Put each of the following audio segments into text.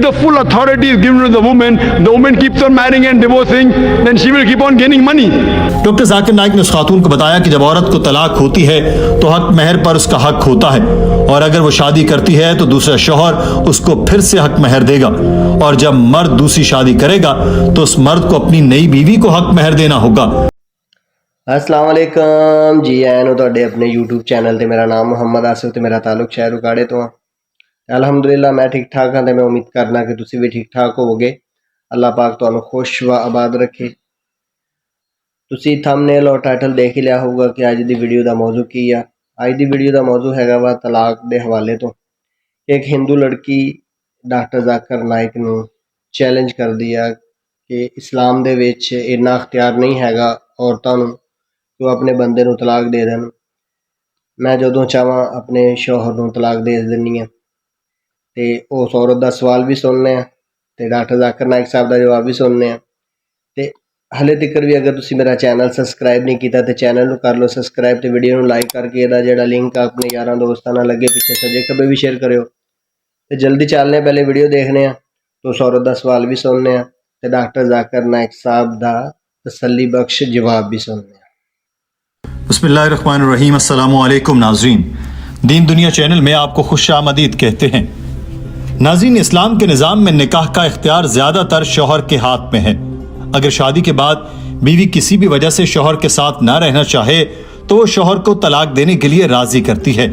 The full authority is given to the woman keeps on marrying and divorcing, then she will keep on gaining money. Doctor Zakir Naik ने उस खातून को बताया कि जब औरत को तलाक होती है तो हक महर पर उसका हक होता है, और अगर वो शादी करती है तो दूसरा शौहर उसको फिर से हक महर देगा, और जब मर्द दूसरी शादी करेगा तो उस मर्द को अपनी नई बीवी को हक महर देना होगा। अस्सलाम वालेकुम जी, आए नो तुहाडे अपने YouTube चैनल ते। मेरा नाम मुहम्मद आसिफ ते मेरा ताल्लुक शहर उकाड़े तो। अलहमदुलिल्लाह मैं ठीक ठाक हाँ, तो मैं उम्मीद करना कि तुसी भी ठीक ठाक होवोगे। अल्लाह पाक तुहानू खुश व आबाद रखे। तुसी थंबनेल और टाइटल देख ही लिया होगा कि अज दी वीडियो का मौजू की है। अज दी वीडियो का मौजू हैगा वा तलाक दे हवाले तो। एक हिंदू लड़की डॉक्टर जाकिर नाइक नू चैलेंज कर दिया कि इस्लाम दे विच इन्ना अख्तियार नहीं हैगा औरतां नू कि वो अपने बंदे नू तलाक दे देन। मैं जदों चाहवां अपने शौहर नू तलाक दे दिंदी हां। ते उस औरत का सवाल भी सुनने हैं ते डॉक्टर जाकिर नाइक साहब का जवाब भी सुनने हैं। ते हले तक भी अगर तुसी मेरा चैनल सबसक्राइब नहीं किया तो चैनल को कर लो सबसक्राइब, तो वीडियो को लाइक करके इहदा जिहड़ा लिंक अपने यारां दोस्तां नाल लगे पिछे सजे खब्बे भी शेयर करियो। तो जल्दी चलने पहले वीडियो देखने हैं तो उस औरत का सवाल भी सुनने हैं ते डॉक्टर जाकिर नाइक साहब का तसल्ली बख्श जवाब भी सुनने हैं। बिस्मिल्लाहिर्रहमानिर्रहीम। अस्सलामु अलैकुम नाज़रीन, दीन दुनिया चैनल में आपको खुशामदीद कहते हैं। नाज़रीन, इस्लाम के निज़ाम में निकाह का इख्तियार ज़्यादातर शौहर के हाथ में है। अगर शादी के बाद बीवी किसी भी वजह से शौहर के साथ ना रहना चाहे तो वो शौहर को तलाक देने के लिए राजी करती है।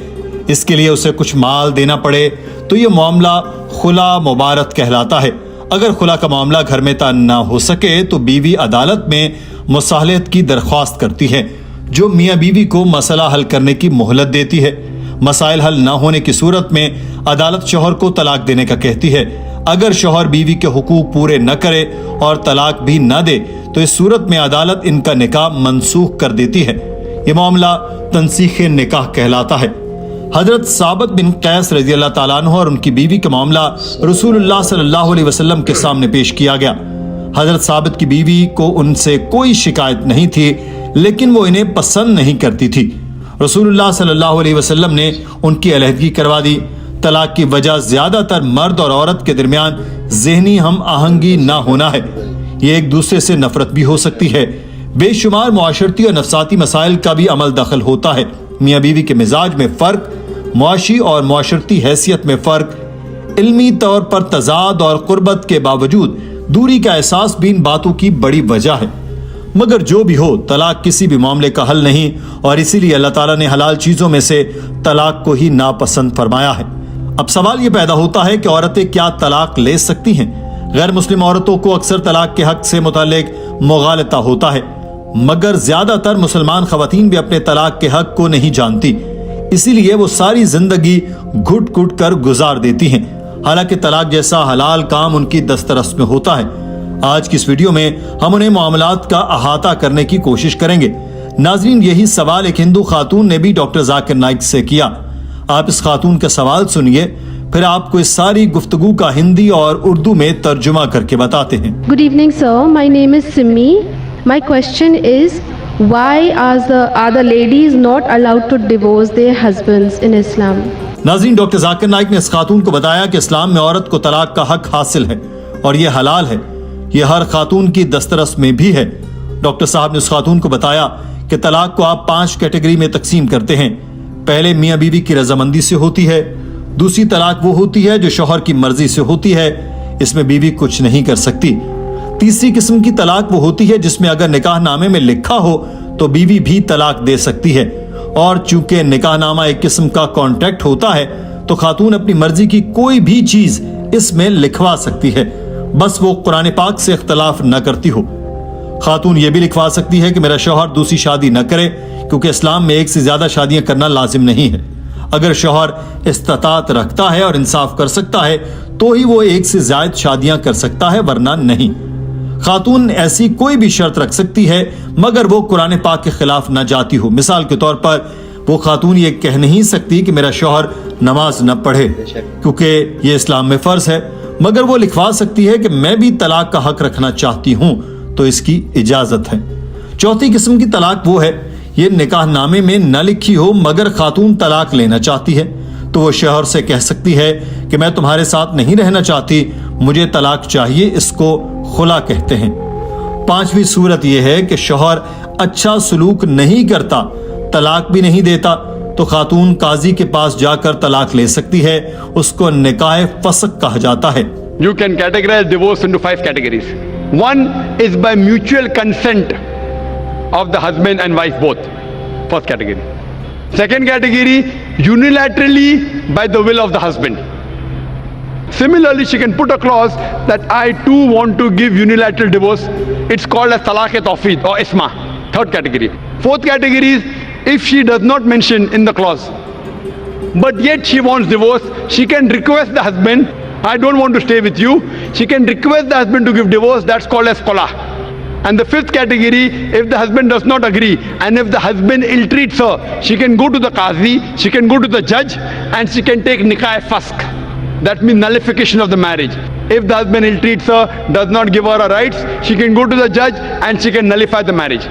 इसके लिए उसे कुछ माल देना पड़े तो ये मामला खुला मुबारत कहलाता है। अगर खुला का मामला घर में तय ना हो सके तो बीवी अदालत में मुसाहलत की दरख्वास्त करती है, जो मियाँ बीवी को मसला हल करने की मोहलत देती है। मसाइल हल ना होने की सूरत में अदालत शौहर को तलाक देने का कहती है। अगर शौहर बीवी के हुकूक पूरे न करे और तलाक भी न दे तो इस सूरत में अदालत इनका निकाह मनसूख कर देती है। ये मामला तंसीख निकाह कहलाता है। हजरत साबित बिन कैस रज़ी अल्लाह ताला अन्हु और उनकी बीवी का मामला रसूलुल्लाह सल्लल्लाहु अलैहि वसल्लम के सामने पेश किया गया। हजरत साबित की बीवी को उनसे कोई शिकायत नहीं थी, लेकिन वो इन्हें पसंद नहीं करती थी। रसूलुल्लाह सल्लल्लाहु अलैहि वसल्लम ने उनकी अलहदगी करवा दी। तलाक की वजह ज्यादातर मर्द और औरत के दरमियान ज़हनी हम आहंगी ना होना है। ये एक दूसरे से नफरत भी हो सकती है। बेशुमार मुआशरती और नफसाती मसाइल का भी अमल दखल होता है। मियाँ बीवी के मिजाज में फ़र्क, मुआशी और मुआशरती हैसियत में फ़र्क, इल्मी तौर पर तजाद और क़ुर्बत के बावजूद दूरी का एहसास भी इन बातों की बड़ी वजह है। मगर जो भी हो, तलाक किसी भी मामले का हल नहीं, और इसीलिए अल्लाह ताला ने हलाल चीज़ों में से तलाक को ही नापसंद फरमाया है। अब सवाल ये पैदा होता है कि औरतें क्या तलाक ले सकती हैं? गैर मुस्लिम औरतों को अक्सर तलाक के हक से मुतालिक मुगालता होता है, मगर ज्यादातर मुसलमान खवातीन भी अपने तलाक के हक को नहीं जानती, इसीलिए वो सारी जिंदगी घुट घुट कर गुजार देती हैं। हालांकि तलाक जैसा हलाल काम उनकी दस्तरस में होता है। आज की इस वीडियो में हम उन्हें मामलात का अहाता करने की कोशिश करेंगे। नाजरीन, यही सवाल एक हिंदू खातून ने भी डॉक्टर जाकिर नाइक से किया। आप इस खातून का सवाल सुनिए, फिर आपको इस सारी गुफ्तगू का हिंदी और उर्दू में तर्जुमा करके बताते हैं। Good evening, sir. My name is Simi. My question is, why are the ladies not allowed to divorce their husbands in Islam? नाजरीन, डॉक्टर जाकिर नाइक ने इस खातून को बताया कि इस्लाम में औरत को तलाक का हक हासिल है और ये हलाल है। ये हर खातून की दस्तरस में भी है। डॉक्टर साहब ने उस खातून को बताया कि तलाक को आप 5 कैटेगरी में तकसीम करते हैं। पहले मियाँ बीवी की रजामंदी से होती है। दूसरी तलाक वो होती है जो शौहर की मर्जी से होती है, इसमें बीवी कुछ नहीं कर सकती। तीसरी किस्म की तलाक वो होती है जिसमें अगर निकाहनामे में लिखा हो तो बीवी भी तलाक दे सकती है, और चूंकि निकाहनामा एक किस्म का कॉन्ट्रैक्ट होता है तो खातून अपनी मर्जी की कोई भी चीज इसमें लिखवा सकती है, बस वो कुरान पाक से इख्तलाफ न करती हो। खातून ये भी लिखवा सकती है कि मेरा शौहर दूसरी शादी न करे, क्योंकि इस्लाम में एक से ज्यादा शादियां करना लाजिम नहीं है। अगर शौहर इस्तात रखता है और इंसाफ कर सकता है तो ही वो एक से ज्यादा शादियां कर सकता है, वरना नहीं। खातून ऐसी कोई भी शर्त रख सकती है मगर वो कुरान पाक के खिलाफ न जाती हो। मिसाल के तौर पर वो खातून ये कह नहीं सकती कि मेरा शौहर नमाज न पढ़े, क्योंकि ये इस्लाम में फर्ज है, मगर वो लिखवा सकती है कि मैं भी तलाक का हक रखना चाहती हूँ, तो इसकी इजाजत है। चौथी किस्म की तलाक वो है, ये निकाहनामे में न लिखी हो मगर खातून तलाक लेना चाहती है, तो वो शौहर से कह सकती है कि मैं तुम्हारे साथ नहीं रहना चाहती, मुझे तलाक चाहिए, इसको खुला कहते हैं। पांचवी सूरत यह है कि शौहर अच्छा सलूक नहीं करता, तलाक भी नहीं देता, तो खातून काजी के पास जाकर तलाक ले सकती है, उसको निकाह फस्क कहा जाता है। You can categorize divorce into 5 categories. One is by mutual consent of the husband and wife both. First category. Second category, unilaterally by the will of the husband. Similarly, she can put a clause that I too want to give unilateral divorce. It's called as talaq-e-tawfeed or isma. Third category. Fourth category is if she does not mention in the clause, but yet she wants divorce, she can request the husband, I don't want to stay with you. She can request the husband to give divorce. That's called as qala. And the fifth category, if the husband does not agree and if the husband ill-treats her, she can go to the qazi, she can go to the judge, and she can take nikah fask. That means nullification of the marriage. If the husband ill-treats her, does not give her her rights, she can go to the judge and she can nullify the marriage.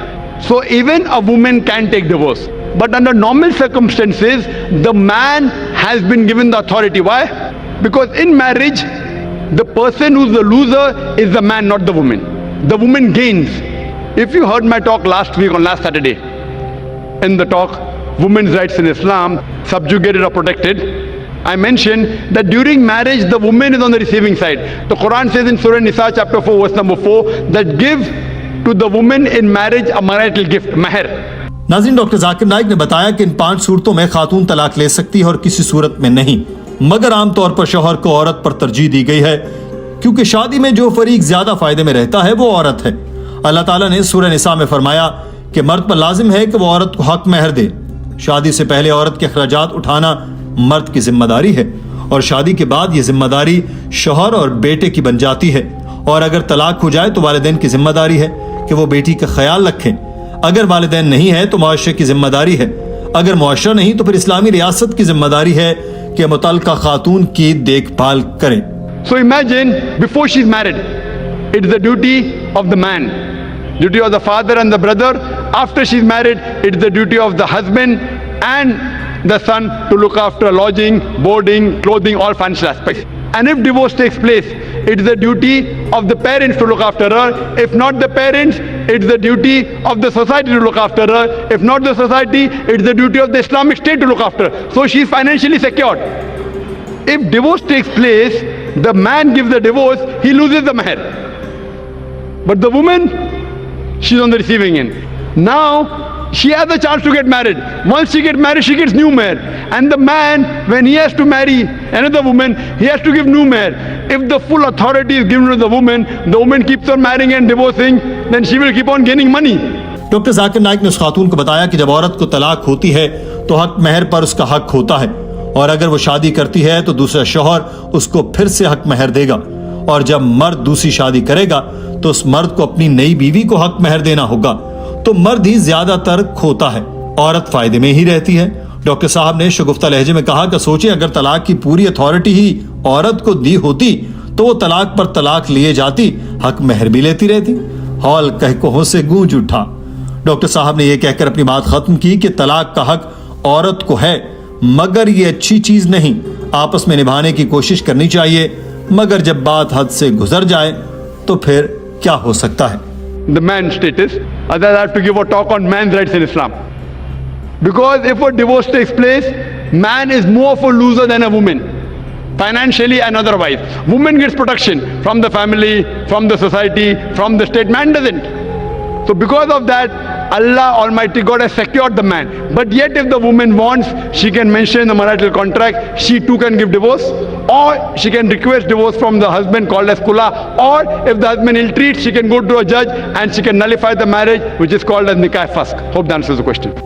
So even a woman can take divorce. But under normal circumstances, the man has been given the authority. Why? Because in marriage, the person who's the loser is the man, not the woman. The woman gains. If you heard my talk last week on last Saturday, in the talk, Women's Rights in Islam, Subjugated or Protected, I mentioned that during marriage, the woman is on the receiving side. The Quran says in Surah Nisa chapter 4 verse number 4 that give to the woman in marriage a marital gift, mahr. नाज़रीन, doctor Zakir Naik ने बताया कि इन 5 सूरतों में खातून तलाक ले सकती है और किसी सूरत में नहीं, मगर आमतौर पर शौहर को औरत पर तरजीह दी गई है, क्योंकि शादी में जो फरीक ज्यादा फायदे में रहता है वो औरत है। अल्लाह ताला ने सूरह निसा में फरमाया कि मर्द पर लाजिम है कि वो औरत को हक महर दे। शादी से पहले औरत के अखराजात उठाना मर्द की जिम्मेदारी है और शादी के बाद ये जिम्मेदारी शौहर और बेटे की बन जाती है। और अगर तलाक हो जाए तो वालिदैन की जिम्मेदारी है कि वो बेटी का ख्याल रखें। अगर वालिदैन नहीं है तो मुआशरे की जिम्मेदारी है। अगर मुआशरा नहीं तो फिर इस्लामी रियासत की जिम्मेदारी है कि मुतल्लका खातून की देखभाल करें। So imagine before she's married, it's the duty of the man, duty of the father and the brother. After she's married, it's the duty of the husband and the son to look after lodging, boarding, clothing, all financial aspects. And if divorce takes place, it's the duty of the parents to look after her. If not the parents, it's the duty of the society to look after her. If not the society, it's the duty of the Islamic State to look after her. So she's financially secured. If divorce takes place, the man gives the divorce, he loses the mahr. But the woman, she's on the receiving end. Now, she has a chance to get married. Once she gets married, she gets new mahr. And the man, when he has to marry another woman, he has to give new mahr. If the full authority is given to the woman keeps on marrying and divorcing, then she will keep on gaining money. Doctor Zakir Naik ने उस खातून को बताया कि जब औरत को तलाक होती है तो हक महर पर उसका हक होता है, और अगर वो शादी करती है तो दूसरा शौहर उसको फिर से हक महर देगा, और जब मर्द दूसरी शादी करेगा तो उस मर्द को अपनी नई बीवी को हक महर देना होगा। तो मर्द ही ज्यादातर खोता है, औरत फायदे में ही रहती है। डॉक्टर साहब ने शगुफ्ता लहजे में कहा कि सोचिए अगर तलाक की पूरी अथॉरिटी ही औरत को दी होती तो वो तलाक पर तलाक लिए जाती, हक महर भी लेती रहती। हॉल कहकोहों से गूंज उठा। डॉक्टर साहब ने यह कहकर अपनी बात खत्म की कि तलाक का हक औरत को है, मगर ये अच्छी चीज नहीं, आपस में निभाने की कोशिश करनी चाहिए, मगर जब बात हद से गुजर जाए तो फिर क्या हो सकता है। The man status, others have to give a talk on man's rights in Islam. Because if a divorce takes place, man is more of a loser than a woman, financially and otherwise. Woman gets protection from the family, from the society, from the state. Man doesn't. So because of that, Allah Almighty God has secured the man. But yet if the woman wants, she can mention in the marital contract, she too can give divorce, or she can request divorce from the husband called as kula, or if the husband ill-treats, she can go to a judge and she can nullify the marriage, which is called as nikah fask. Hope that answers the question.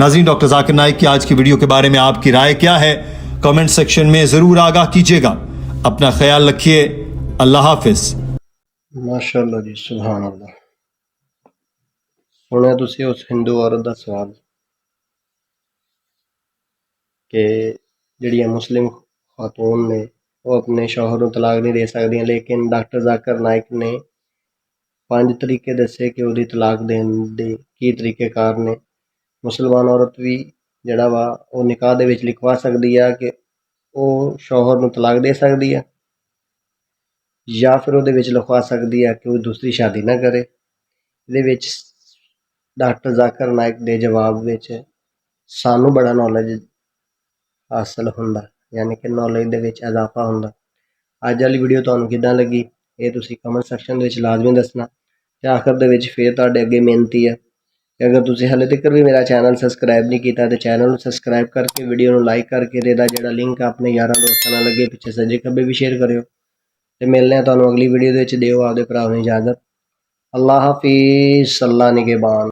नाज़रीन, doctor Zakir Naik की आज की video के बारे में आपकी राय क्या है, कमेंट सेक्शन में जरूर आगाह कीजिएगा। अपना ख्याल रखिए। अल्लाह हाफिज। माशाअल्लाह जी, सुभान अल्लाह। सुनिया तुसी उस हिंदू औरत का सवाल कि जिहड़ियां मुस्लिम खातून ने वो अपने शौहर को तलाक नहीं दे सकदियां, लेकिन डॉक्टर जाकिर नाइक ने 5 तरीके दसे कि उहदी तलाक देण दे की तरीकेकार ने। मुसलमान औरत भी जिहड़ा वा वो निकाह दे विच लिखवा सकदी है कि वो शौहर नूं तलाक दे सकदी है। ਜਾਂ ਫਿਰ ਉਹਦੇ ਵਿੱਚ ਲਿਖਵਾ ਸਕਦੀ ਹੈ ਕਿ ਉਹ ਦੂਸਰੀ ਸ਼ਾਦੀ ਨਾ ਕਰੇ। ਇਹਦੇ ਵਿੱਚ ਡਾਕਟਰ ਜ਼ਾਕਿਰ ਨਾਇਕ ਦੇ ਜਵਾਬ ਵਿੱਚ ਸਾਨੂੰ ਬੜਾ ਨੌਲੇਜ ਹਾਸਲ ਹੁੰਦਾ, ਯਾਨੀ ਕਿ ਨੌਲੇਜ ਦੇ ਵਿੱਚ ਇਜ਼ਾਫਾ ਹੁੰਦਾ। ਅੱਜ ਵਾਲੀ ਵੀਡੀਓ ਤੁਹਾਨੂੰ ਕਿੱਦਾਂ ਲੱਗੀ ਇਹ ਤੁਸੀਂ ਕਮੈਂਟ ਸੈਕਸ਼ਨ ਦੇ ਵਿੱਚ ਲਾਜ਼ਮੀ ਦੱਸਣਾ। ਤੇ ਆਖਰ ਦੇ ਵਿੱਚ ਫਿਰ ਤੁਹਾਡੇ ਅੱਗੇ ਬੇਨਤੀ ਹੈ ਕਿ ਅਗਰ ਤੁਸੀਂ ਹਾਲੇ ਤੱਕ ਵੀ ਮੇਰਾ ਚੈਨਲ ਸਬਸਕ੍ਰਾਈਬ ਨਹੀਂ ਕੀਤਾ ਤੇ ਚੈਨਲ ਨੂੰ ਸਬਸਕ੍ਰਾਈਬ ਕਰਕੇ ਵੀਡੀਓ ਨੂੰ ਲਾਈਕ ਕਰਕੇ ਤੇ ਇਹਦਾ ਜਿਹੜਾ ਲਿੰਕ ਆਪਣੇ ਯਾਰਾਂ ਦੋਸਤਾਂ ਨਾਲ ਅੱਗੇ ਪਿੱਛੇ ਸੱਜੇ ਖੱਬੇ ਵੀ ਸ਼ੇਅਰ ਕਰਿਓ। ਤੇ ਮਿਲਦੇ ਹਾਂ ਤੁਹਾਨੂੰ ਅਗਲੀ ਵੀਡੀਓ ਦੇ ਵਿੱਚ। ਦਿਓ ਆਪਦੇ ਭਰਾ ਨੂੰ ਇਜਾਜ਼ਤ। ਅੱਲਾ ਹਾਫਿਜ਼। ਅੱਲਾ ਨਿਗਹਿਬਾਨ।